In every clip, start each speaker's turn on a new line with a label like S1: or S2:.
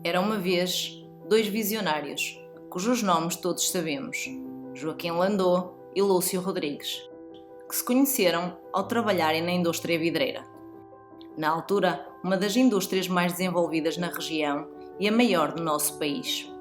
S1: Era uma vez dois visionários, cujos nomes todos sabemos, Joaquim Landó e Lúcio Rodrigues, que se conheceram ao trabalharem na indústria vidreira. Na altura, uma das indústrias mais desenvolvidas na região e a maior do nosso país.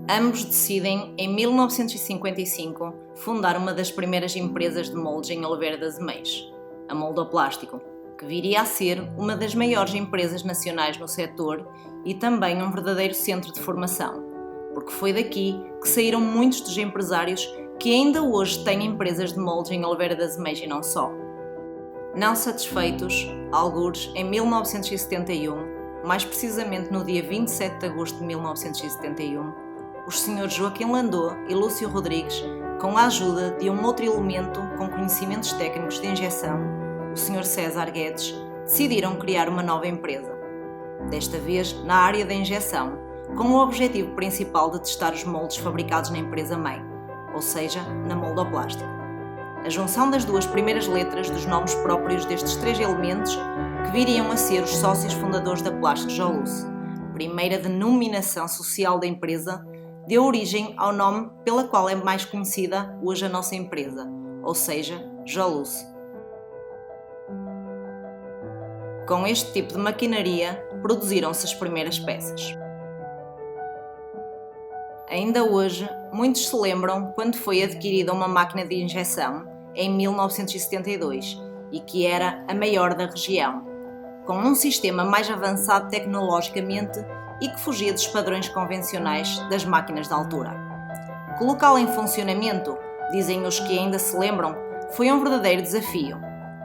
S1: Ambos decidem, em 1955, fundar uma das primeiras empresas de moldes em Oliveira das Meias, a Moldoplástico, que viria a ser uma das maiores empresas nacionais no setor e também um verdadeiro centro de formação, porque foi daqui que saíram muitos dos empresários que ainda hoje têm empresas de moldes em Oliveira das Meias e não só. Não satisfeitos, algures em 1971, mais precisamente no dia 27 de agosto de 1971, os Srs. Joaquim Landó e Lúcio Rodrigues, com a ajuda de um outro elemento com conhecimentos técnicos de injeção, o Sr. César Guedes, decidiram criar uma nova empresa. Desta vez na área da injeção, com o objetivo principal de testar os moldes fabricados na empresa-mãe, ou seja, na Moldoplástico. A junção das duas primeiras letras dos nomes próprios destes três elementos que viriam a ser os sócios fundadores da Plástico Joluce, primeira denominação social da empresa, deu origem ao nome pela qual é mais conhecida hoje a nossa empresa, ou seja, Joluce. Com este tipo de maquinaria, produziram-se as primeiras peças. Ainda hoje, muitos se lembram quando foi adquirida uma máquina de injeção, em 1972, e que era a maior da região, com um sistema mais avançado tecnologicamente e que fugia dos padrões convencionais das máquinas da altura. Colocá-la em funcionamento, dizem os que ainda se lembram, foi um verdadeiro desafio.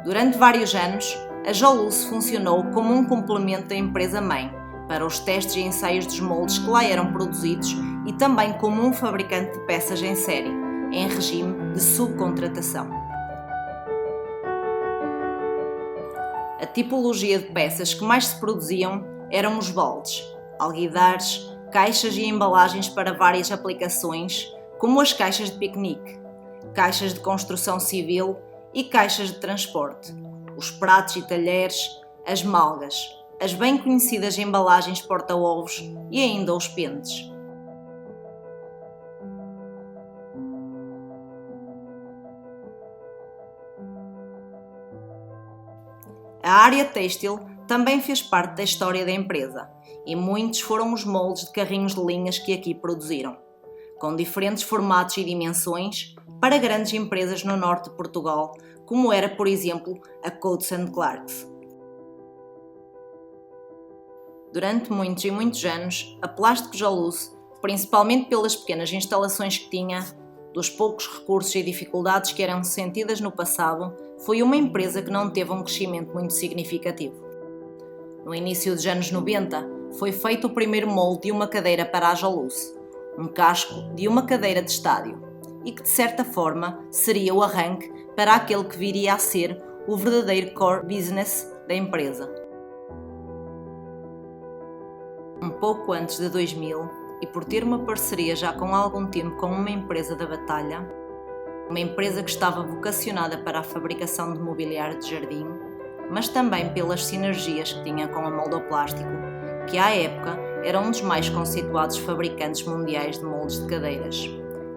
S1: Durante vários anos, a Joluce funcionou como um complemento da empresa-mãe para os testes e ensaios dos moldes que lá eram produzidos e também como um fabricante de peças em série, em regime de subcontratação. A tipologia de peças que mais se produziam eram os baldes, alguidares, caixas e embalagens para várias aplicações, como as caixas de piquenique, caixas de construção civil e caixas de transporte, os pratos e talheres, as malgas, as bem conhecidas embalagens porta-ovos e ainda os pentes. A área têxtil também fez parte da história da empresa e muitos foram os moldes de carrinhos de linhas que aqui produziram, com diferentes formatos e dimensões para grandes empresas no norte de Portugal, como era, por exemplo, a Coats & Clarks. Durante muitos e muitos anos, a Plástico Joluce, principalmente pelas pequenas instalações que tinha, dos poucos recursos e dificuldades que eram sentidas no passado, foi uma empresa que não teve um crescimento muito significativo. No início dos anos 90, foi feito o primeiro molde de uma cadeira para a Joluce, um casco de uma cadeira de estádio, e que de certa forma seria o arranque para aquele que viria a ser o verdadeiro core business da empresa. Um pouco antes de 2000, e por ter uma parceria já com algum tempo com uma empresa da Batalha, uma empresa que estava vocacionada para a fabricação de mobiliário de jardim, mas também pelas sinergias que tinha com a Moldoplástico, que à época era um dos mais conceituados fabricantes mundiais de moldes de cadeiras.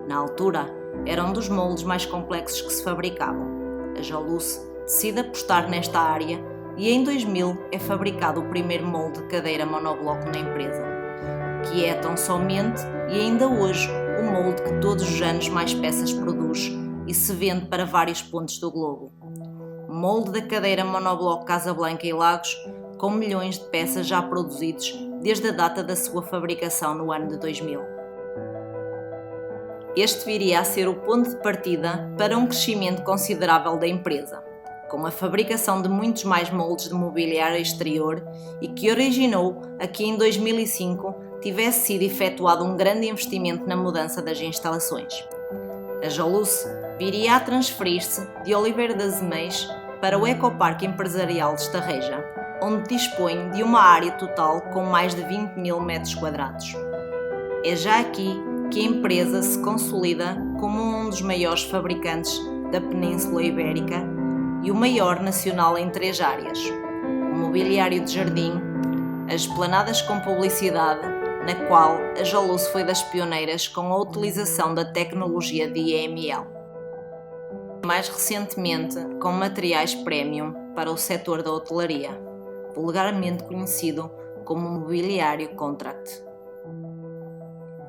S1: Na altura, era um dos moldes mais complexos que se fabricavam. A Joluce decide apostar nesta área e em 2000 é fabricado o primeiro molde de cadeira monobloco na empresa, que é tão somente e ainda hoje o molde que todos os anos mais peças produz e se vende para vários pontos do globo. O molde da cadeira monobloco Casablanca e Lagos, com milhões de peças já produzidos desde a data da sua fabricação no ano de 2000. Este viria a ser o ponto de partida para um crescimento considerável da empresa, com a fabricação de muitos mais moldes de mobiliário exterior e que originou a que em 2005 tivesse sido efetuado um grande investimento na mudança das instalações. A Joluce viria a transferir-se de Oliveira das Meias para o Ecoparque Empresarial de Estarreja, onde dispõe de uma área total com mais de 20 mil metros quadrados. É já aqui que a empresa se consolida como um dos maiores fabricantes da Península Ibérica e o maior nacional em três áreas: o mobiliário de jardim, as esplanadas com publicidade, na qual a Jaluz foi das pioneiras com a utilização da tecnologia de EML. Mais recentemente, com materiais premium para o setor da hotelaria, vulgarmente conhecido como mobiliário contract.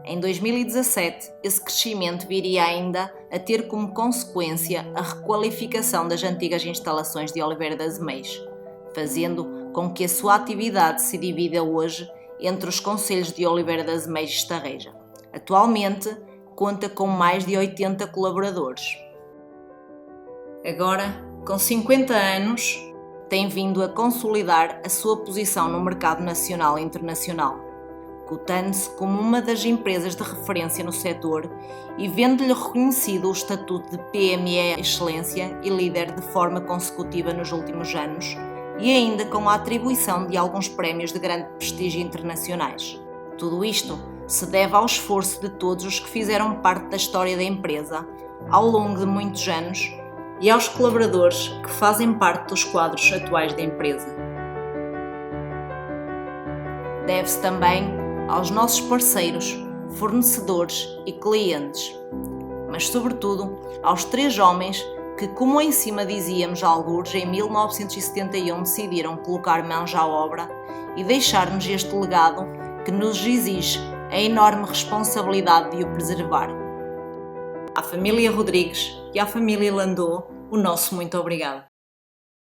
S1: Em 2017, esse crescimento viria ainda a ter como consequência a requalificação das antigas instalações de Oliveira das Meias, fazendo com que a sua atividade se divida hoje entre os concelhos de Oliveira das Meias e Estarreja. Atualmente, conta com mais de 80 colaboradores. Agora, com 50 anos, tem vindo a consolidar a sua posição no mercado nacional e internacional, cotando-se como uma das empresas de referência no setor e vendo-lhe reconhecido o estatuto de PME Excelência e líder de forma consecutiva nos últimos anos, e ainda com a atribuição de alguns prémios de grande prestígio internacionais. Tudo isto se deve ao esforço de todos os que fizeram parte da história da empresa ao longo de muitos anos e aos colaboradores que fazem parte dos quadros atuais da empresa. Deve-se também aos nossos parceiros, fornecedores e clientes, mas sobretudo aos 3 homens que, como em cima dizíamos algures, em 1971 decidiram colocar mãos à obra e deixar-nos este legado que nos exige a enorme responsabilidade de o preservar. À família Rodrigues e à família Landô, o nosso muito obrigado.